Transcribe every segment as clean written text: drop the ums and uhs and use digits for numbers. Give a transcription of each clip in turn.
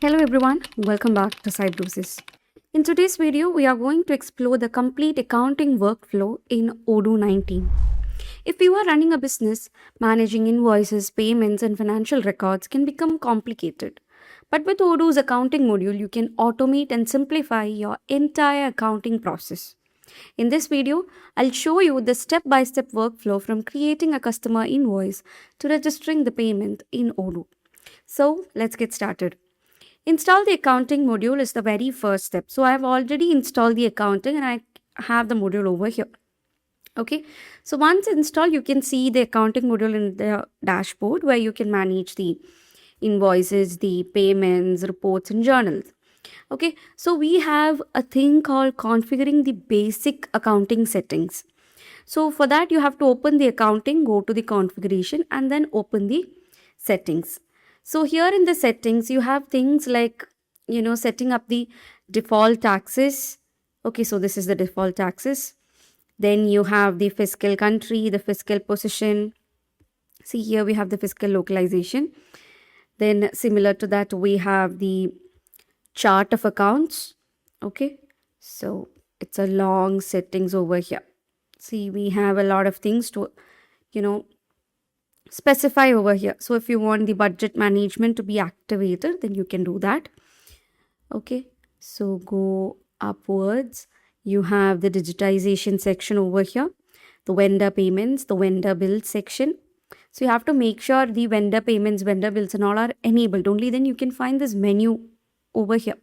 Hello everyone, welcome back to Cybrosys. In today's video, we are going to explore the complete accounting workflow in Odoo 19. If you are running a business, managing invoices, payments, and financial records can become complicated. But with Odoo's accounting module, you can automate and simplify your entire accounting process. In this video, I'll show you the step-by-step workflow from creating a customer invoice to registering the payment in Odoo. So let's get started. Install the accounting module is the very first step. So I have already installed the accounting and I have the module over here. Okay, so once installed, you can see the accounting module in the dashboard where you can manage the invoices, the payments, reports, and journals. Okay, so we have a thing called configuring the basic accounting settings. So for that, you have to open the accounting, go to the configuration, and then open the settings. So here in the settings, you have things like, setting up the default taxes. Okay, so this is the default taxes. Then you have the fiscal country, the fiscal position. See here we have the fiscal localization. Then similar to that, we have the chart of accounts. Okay, so it's a long settings over here. See, we have a lot of things to, specify over here. So if you want the budget management to be activated, then you can do that. Okay, so go upwards. You have the digitization section over here, the vendor payments, the vendor bills section. So you have to make sure the vendor payments, vendor bills and all are enabled. Only then you can find this menu over here.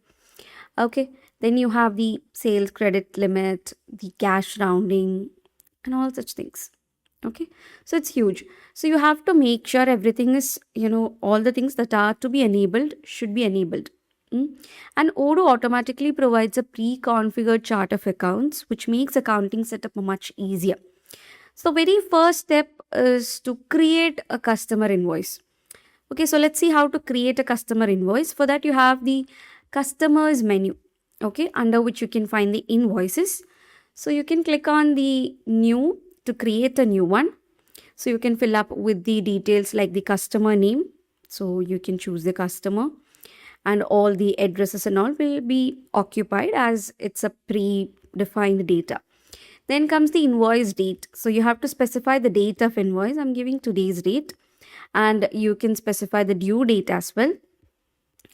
Okay, then you have the sales credit limit, the cash rounding and all such things. Okay, so it's huge. So you have to make sure everything is, all the things that are to be enabled should be enabled. And Odoo automatically provides a pre-configured chart of accounts, which makes accounting setup much easier. So very first step is to create a customer invoice. Okay, so let's see how to create a customer invoice. For that, you have the customers menu, okay, under which you can find the invoices. So you can click on the new to create a new one. So you can fill up with the details like the customer name. So you can choose the customer and all the addresses and all will be occupied as it's a predefined data. Then comes the invoice date. So you have to specify the date of invoice. I'm giving today's date and you can specify the due date as well.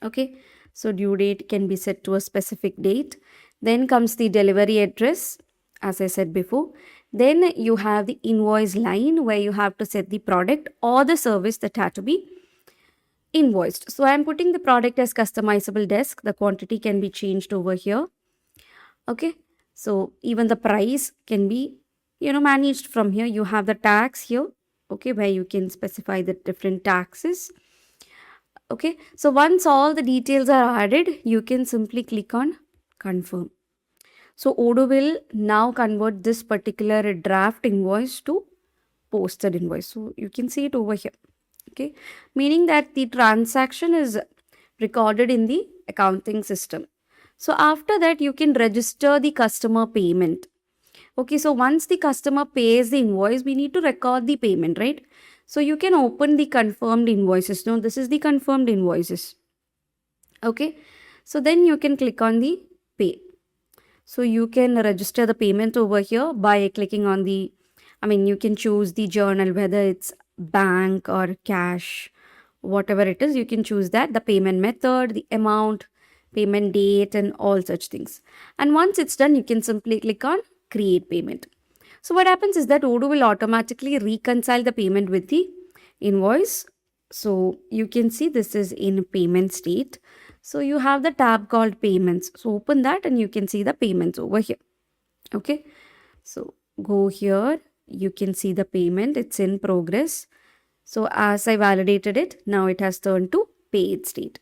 Okay, so due date can be set to a specific date. Then comes the delivery address, as I said before. Then you have the invoice line where you have to set the product or the service that had to be invoiced. So I'm putting the product as customizable desk. The quantity can be changed over here. Okay, so even the price can be, managed from here. You have the tax here, okay, where you can specify the different taxes. Okay, so once all the details are added, you can simply click on confirm. So Odoo will now convert this particular draft invoice to posted invoice. So you can see it over here. Okay, meaning that the transaction is recorded in the accounting system. So after that, you can register the customer payment. Okay, so once the customer pays the invoice, we need to record the payment, right? So you can open the confirmed invoices. Now, this is the confirmed invoices. Okay, so then you can click on the pay. So you can register the payment over here by clicking on the, you can choose the journal, whether it's bank or cash, whatever it is, you can choose that, the payment method, the amount, payment date and all such things. And once it's done, you can simply click on create payment. So what happens is that Odoo will automatically reconcile the payment with the invoice. So you can see this is in payment state. So you have the tab called payments. So open that and you can see the payments over here. Okay. So go here. You can see the payment. It's in progress. So as I validated it, now it has turned to paid state.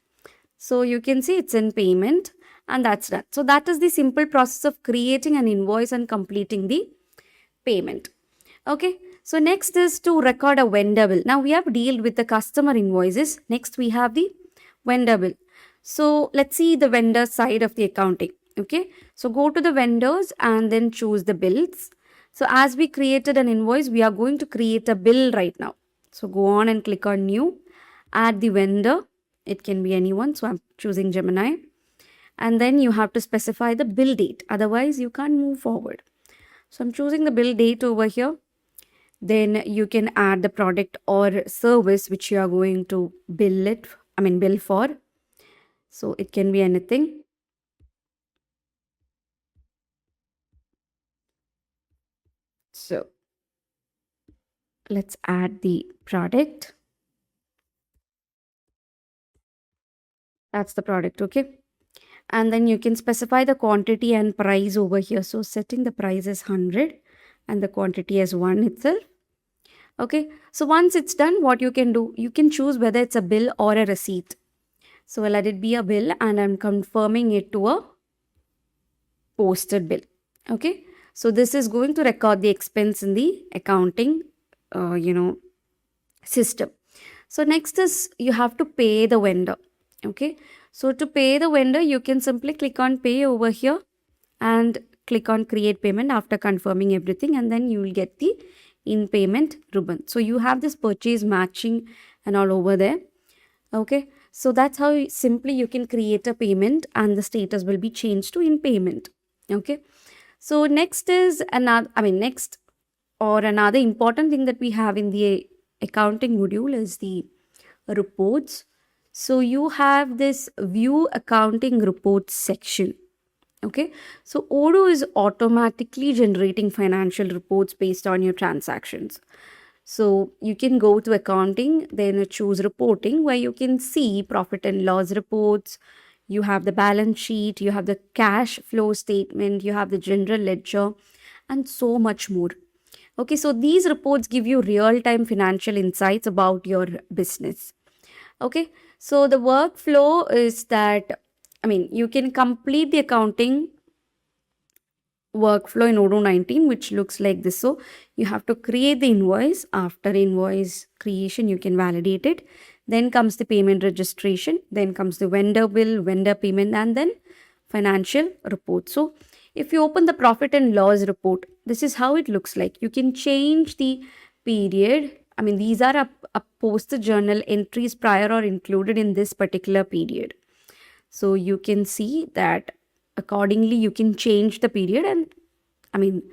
So you can see it's in payment and that's done. So that is the simple process of creating an invoice and completing the payment. Okay. So next is to record a vendor bill. Now we have dealt with the customer invoices. Next we have the vendor bill. So let's see the vendor side of the accounting. Okay. So go to the vendors and then choose the bills. So as we created an invoice, we are going to create a bill right now. So go on and click on new, add the vendor. It can be anyone, so I'm choosing Gemini. And then you have to specify the bill date, otherwise you can't move forward. So I'm choosing the bill date over here. Then you can add the product or service which you are going to bill for. So it can be anything. So let's add the product. That's the product, okay? And then you can specify the quantity and price over here. So setting the price as 100 and the quantity as 1 itself. Okay, so once it's done, what you can do, you can choose whether it's a bill or a receipt. So let it be a bill and I'm confirming it to a posted bill. Okay, so this is going to record the expense in the accounting, system. So next is you have to pay the vendor. Okay, so to pay the vendor, you can simply click on pay over here and click on create payment after confirming everything, and then you will get the in payment ribbon. So you have this purchase matching and all over there. Okay, so that's how simply you can create a payment and the status will be changed to in payment. Okay, so next is another important thing that we have in the accounting module is the reports. So you have this view accounting reports section. Okay, so Odoo is automatically generating financial reports based on your transactions. So you can go to accounting, then choose reporting, where you can see profit and loss reports. You have the balance sheet, you have the cash flow statement, you have the general ledger, and so much more. Okay, so these reports give you real-time financial insights about your business. Okay, so the workflow is that, you can complete the accounting workflow in Odoo 19, which looks like this. So you have to create the invoice. After invoice creation, you can validate it. Then comes the payment registration. Then comes the vendor bill, vendor payment, and then financial report. So if you open the profit and loss report, this is how it looks like. You can change the period. These are a posted journal entries prior or included in this particular period. So you can see that accordingly you can change the period, and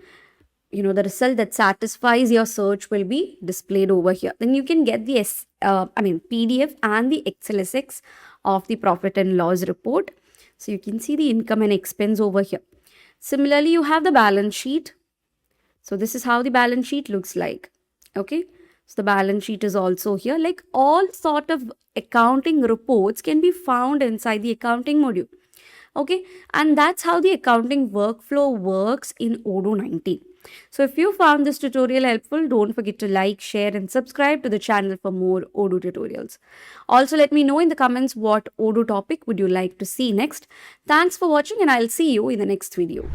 the result that satisfies your search will be displayed over here. Then you can get the PDF and the XLSX of the profit and loss report. So you can see the income and expense over here. Similarly, you have the balance sheet. So this is how the balance sheet looks like. Okay, so the balance sheet is also here. Like all sort of accounting reports can be found inside the accounting module. Okay, and that's how the accounting workflow works in Odoo 19. So if you found this tutorial helpful, don't forget to like, share and subscribe to the channel for more Odoo tutorials. Also, let me know in the comments what Odoo topic would you like to see next. Thanks for watching and I'll see you in the next video.